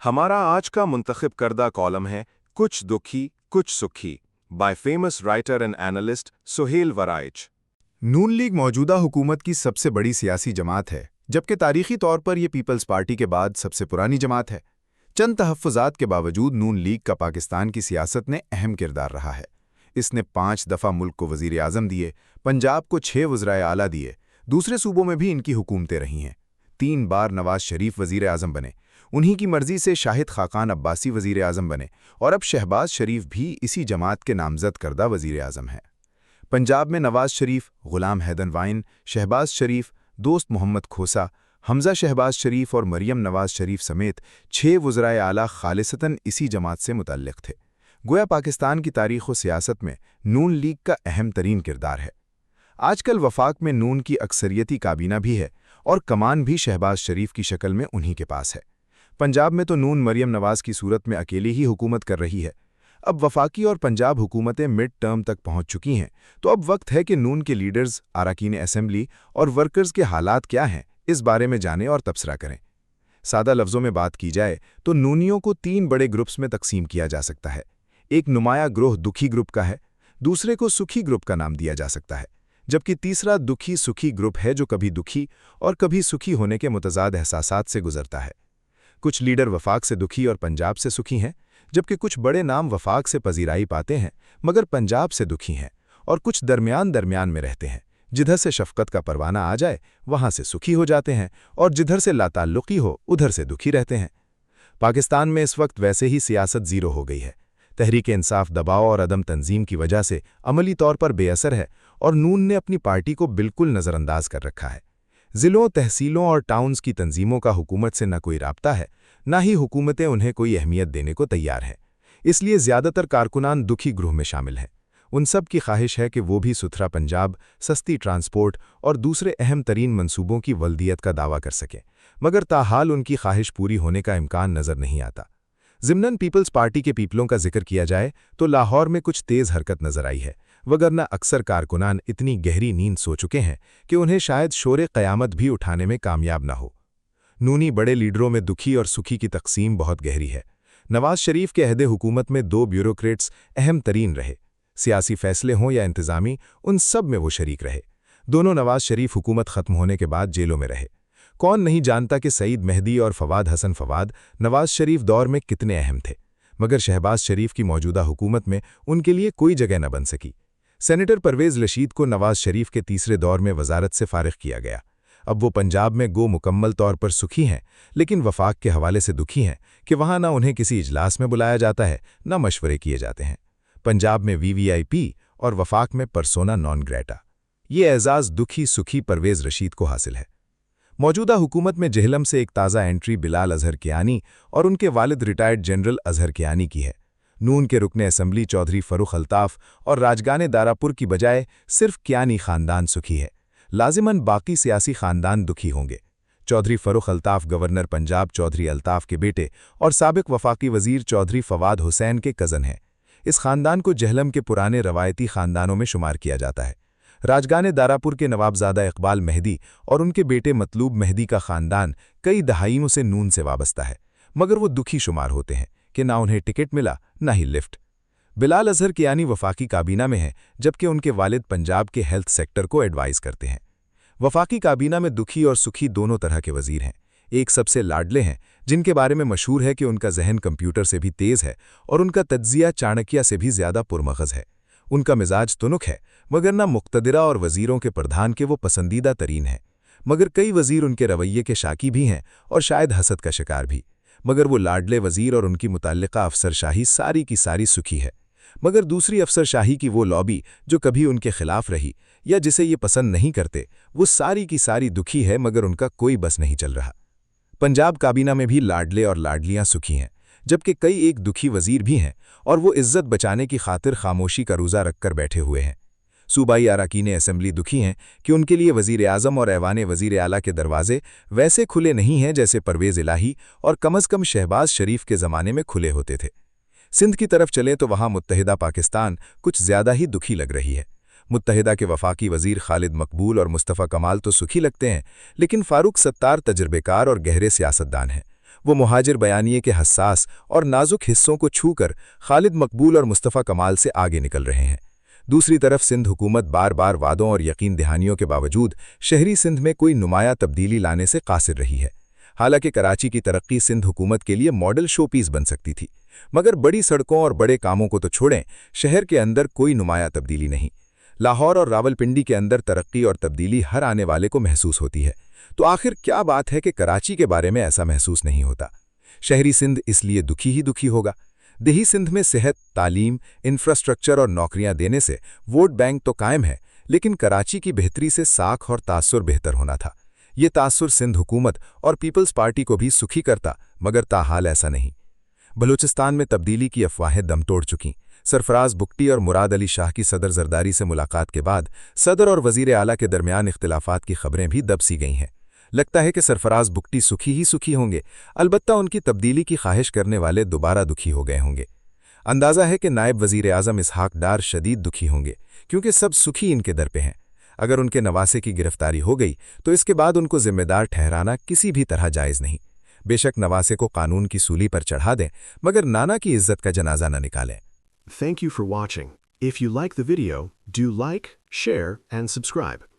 हमारा आज का मुंतखब करदा कॉलम है कुछ दुखी कुछ सुखी by famous writer and analyst Suhail Warraich. Noon League मौजूदा हुकूमत की सबसे बड़ी सियासी जमात है, जबकि तारीखी तौर पर यह पीपल्स पार्टी के बाद सबसे पुरानी जमात है। चंद तहफ़्फ़ुज़ात के बावजूद नून लीग का पाकिस्तान की सियासत में अहम किरदार रहा है। इसने 5 दफ़ा मुल्क को वज़ीर आज़म दिए, पंजाब को 6 वज़राए आला दिए, दूसरे सूबों में भी इनकी हुकूमतें रही हैं। 3 बार नवाज शरीफ वज़ीर आज़म बने, उन्हीं की मर्जी से शाहिद खाकान अब्बासी वज़ीर आज़म बने और अब शहबाज शरीफ भी इसी जमात के नामज़द करदा वज़ीर आज़म हैं। पंजाब में नवाज शरीफ, गुलाम हैदर वाइन, शहबाज शरीफ, दोस्त मोहम्मद खोसा, हमजा शहबाज शरीफ और मरियम नवाज शरीफ समेत 6 वज़राए आला खालिसतन इसी जमात से मुतल्लिक़ थे। गोया पाकिस्तान की तारीख़ व सियासत में नून लीग का अहम तरीन किरदार है। आजकल वफाक में नून की अक्सरियती काबीना भी है और कमान भी शहबाज शरीफ की शक्ल में उन्हीं के पास है। पंजाब में तो नून मरियम नवाज की सूरत में अकेली ही हुकूमत कर रही है। अब वफाकी और पंजाब हुकूमतें मिड टर्म तक पहुंच चुकी हैं, तो अब वक्त है कि नून के लीडर्स, अरकान असेंबली और वर्कर्स के हालात क्या हैं, इस बारे में जानें और तबसरा करें। सादा लफ्ज़ों में बात की जाए तो नूनियों को 3 बड़े ग्रुप्स में तकसीम किया जा सकता है। एक नुमाया ग्रोह दुखी ग्रुप का है, दूसरे को सुखी ग्रुप का नाम दिया जा सकता है, जबकि तीसरा दुखी सुखी ग्रुप है जो कभी दुखी और कभी सुखी होने के मुतज़ाद एहसासात से गुजरता है। कुछ लीडर वफाक से दुखी और पंजाब से सुखी हैं, जबकि कुछ बड़े नाम वफाक से पजीराई पाते हैं मगर पंजाब से दुखी हैं, और कुछ दरमियान में रहते हैं, जिधर से शफ़क़त का परवाना आ जाए वहाँ से सुखी हो जाते हैं और जिधर से लाताल्लुक़ी हो उधर से दुखी रहते हैं। पाकिस्तान में इस वक्त वैसे ही सियासत ज़ीरो हो गई है। तहरीक-ए-इंसाफ दबाव और अदम तंजीम की वजह से अमली तौर पर बेअसर है और नून ने अपनी पार्टी को बिल्कुल नज़रअंदाज कर रखा है। ज़िलों, तहसीलों और टाउन्स की तंजीमों का हुकूमत से न कोई राब्ता है, न ही हुकूमतें उन्हें कोई अहमियत देने को तैयार हैं। इसलिए ज़्यादातर कारकुनान दुखी ग्रोह में शामिल हैं। उन सब की ख्वाहिश है कि वो भी सुथरा पंजाब, सस्ती ट्रांसपोर्ट और दूसरे अहम तरीन मंसूबों की वल्दियत का दावा कर सकें, मगर ताहाल उनकी ख्वाहिश पूरी होने का इम्कान नज़र नहीं आता। ज़िमनन पीपल्स पार्टी के पीपलों का जिक्र किया जाए तो लाहौर में कुछ तेज़ हरकत नज़र आई है, वगरना अक्सर कारकुनान इतनी गहरी नींद सो चुके हैं कि उन्हें शायद शोरे क़यामत भी उठाने में कामयाब न हो। नूनी बड़े लीडरों में दुखी और सुखी की तकसीम बहुत गहरी है। नवाज शरीफ के अहदे हुकूमत में 2 ब्यूरोक्रेट्स अहम तरीन रहे। सियासी फैसले हों या इंतज़ामी, उन सब में वो शरीक रहे। दोनों नवाज शरीफ हुकूमत ख़त्म होने के बाद जेलों में रहे। कौन नहीं जानता कि सईद मेहदी और फवाद हसन फवाद नवाज शरीफ दौर में कितने अहम थे, मगर शहबाज शरीफ की मौजूदा हुकूमत में उनके लिए कोई जगह न बन सकी। सेनेटर परवेज़ रशीद को नवाज शरीफ के तीसरे दौर में वजारत से फारिग किया गया। अब वो पंजाब में गो मुकम्मल तौर पर सुखी हैं, लेकिन वफाक के हवाले से दुखी हैं कि वहाँ न उन्हें किसी इजलास में बुलाया जाता है, न मशवरे किए जाते हैं। पंजाब में वीवीआईपी और वफाक में परसोना नॉन ग्रेटा। ये एजाज़ दुखी सुखी परवेज़ रशीद को हासिल है। मौजूदा हुकूमत में जहलम से एक ताज़ा एंट्री बिलाल अजहर कियानी और उनके वालिद रिटायर्ड जनरल अजहर कियानी की है। नून के रुकने असम्बली चौधरी फ़रूख अल्ताफ़ और राजगाने दारापुर की बजाय सिर्फ कियानी ख़ानदान सुखी है। लाजिमन बाकी सियासी ख़ानदान दुखी होंगे। चौधरी फ़रूख अल्ताफ़ गवर्नर पंजाब चौधरी अल्ताफ़ के बेटे और साबिक़ वफाकी वज़ीर चौधरी फवाद हुसैन के कज़न हैं। इस ख़ानदान को जहलम के पुराने रवायती ख़ानदानों में शुमार किया जाता है। राजगाने दारापुर के नवाबज़ादा इकबाल मेहदी और उनके बेटे मतलूब मेहदी का ख़ानदान कई दहाइयों से नून से वाबस्ता है, मगर वो दुखी शुमार होते हैं कि ना उन्हें टिकट मिला ना ही लिफ्ट। बिलाल अजहर कियानी वफाकी काबीना में हैं, जबकि उनके वालिद पंजाब के हेल्थ सेक्टर को एडवाइस करते हैं। वफाकी काबीना में दुखी और सुखी दोनों तरह के वज़ीर हैं। एक सबसे लाडले हैं, जिनके बारे में मशहूर है कि उनका जहन कंप्यूटर से भी तेज़ है और उनका तज्ज़िया चाणक्य से भी ज़्यादा पुरमग़ज़ है। उनका मिजाज तुनुक है, मगर ना मुक़्तदिरा और वज़ीरों के प्रधान के वो पसंदीदा तरीन हैं। मगर कई वज़ीर उनके रवैये के शाकी भी हैं और शायद हसद का शिकार भी। मगर वो लाडले वज़ीर और उनकी मुतल्लिका अफसरशाही सारी की सारी सुखी है। मगर दूसरी अफसरशाही की वो लॉबी जो कभी उनके खिलाफ रही या जिसे ये पसंद नहीं करते, वो सारी की सारी दुखी है, मगर उनका कोई बस नहीं चल रहा। पंजाब काबीना में भी लाडले और लाडलियां सुखी हैं, जबकि कई एक दुखी वज़ीर भी हैं और वो इज्जत बचाने की खातिर खामोशी का रोज़ा रखकर बैठे हुए हैं। सूबाई अरकान असेंबली दुखी हैं कि उनके लिए वज़ीर आज़म और ऐवान वज़ीर आला के दरवाजे वैसे खुले नहीं हैं जैसे परवेज़ इलाही और कम अज़ कम शहबाज शरीफ के ज़माने में खुले होते थे। सिंध की तरफ चले तो वहाँ मुत्तहिदा पाकिस्तान कुछ ज़्यादा ही दुखी लग रही है। मुत्तहिदा के वफाकी वज़ीर खालिद मकबूल और मुस्तफ़ा कमाल तो सुखी लगते हैं, लेकिन फ़ारूक सत्तार तजर्बेकार और गहरे सियासतदान हैं। وہ مہاجر بیانیے کے حساس اور نازک حصوں کو چھو کر خالد مقبول اور مصطفیٰ کمال سے آگے نکل رہے ہیں۔ دوسری طرف سندھ حکومت بار بار وعدوں اور یقین دہانیوں کے باوجود شہری سندھ میں کوئی نمایاں تبدیلی لانے سے قاصر رہی ہے۔ حالانکہ کراچی کی ترقی سندھ حکومت کے لیے ماڈل شو پیس بن سکتی تھی، مگر بڑی سڑکوں اور بڑے کاموں کو تو چھوڑیں، شہر کے اندر کوئی نمایاں تبدیلی نہیں۔ لاہور اور راولپنڈی کے اندر ترقی اور تبدیلی ہر آنے والے کو محسوس ہوتی ہے، تو آخر کیا بات ہے کہ کراچی کے بارے میں ایسا محسوس نہیں ہوتا؟ شہری سندھ اس لیے دکھی ہی دکھی ہوگا۔ دیہی سندھ میں صحت، تعلیم، انفراسٹرکچر اور نوکریاں دینے سے ووٹ بینک تو قائم ہے، لیکن کراچی کی بہتری سے ساکھ اور تاثر بہتر ہونا تھا۔ یہ تاثر سندھ حکومت اور پیپلز پارٹی کو بھی سکھی کرتا، مگر تاحال ایسا نہیں۔ بلوچستان میں تبدیلی کی افواہیں دم توڑ چکیں۔ سرفراز بگٹی اور مراد علی شاہ کی صدر زرداری سے ملاقات کے بعد صدر اور وزیر اعلیٰ کے درمیان اختلافات کی خبریں بھی دب سی گئی ہیں۔ لگتا ہے کہ سرفراز بگٹی سکھی ہی سکھی ہوں گے، البتہ ان کی تبدیلی کی خواہش کرنے والے دوبارہ دکھی ہو گئے ہوں گے۔ اندازہ ہے کہ نائب وزیر اعظم اسحاق ڈار شدید دکھی ہوں گے، کیونکہ سب سکھی ان کے در پہ ہیں۔ اگر ان کے نواسے کی گرفتاری ہو گئی تو اس کے بعد ان کو ذمہ دار ٹھہرانا کسی بھی طرح جائز نہیں۔ بے شک نواسے کو قانون کی سولی پر چڑھا دیں، مگر نانا کی عزت کا جنازہ نہ نکالیں۔ Thank you for watching. If you like the video, do like, share, and subscribe.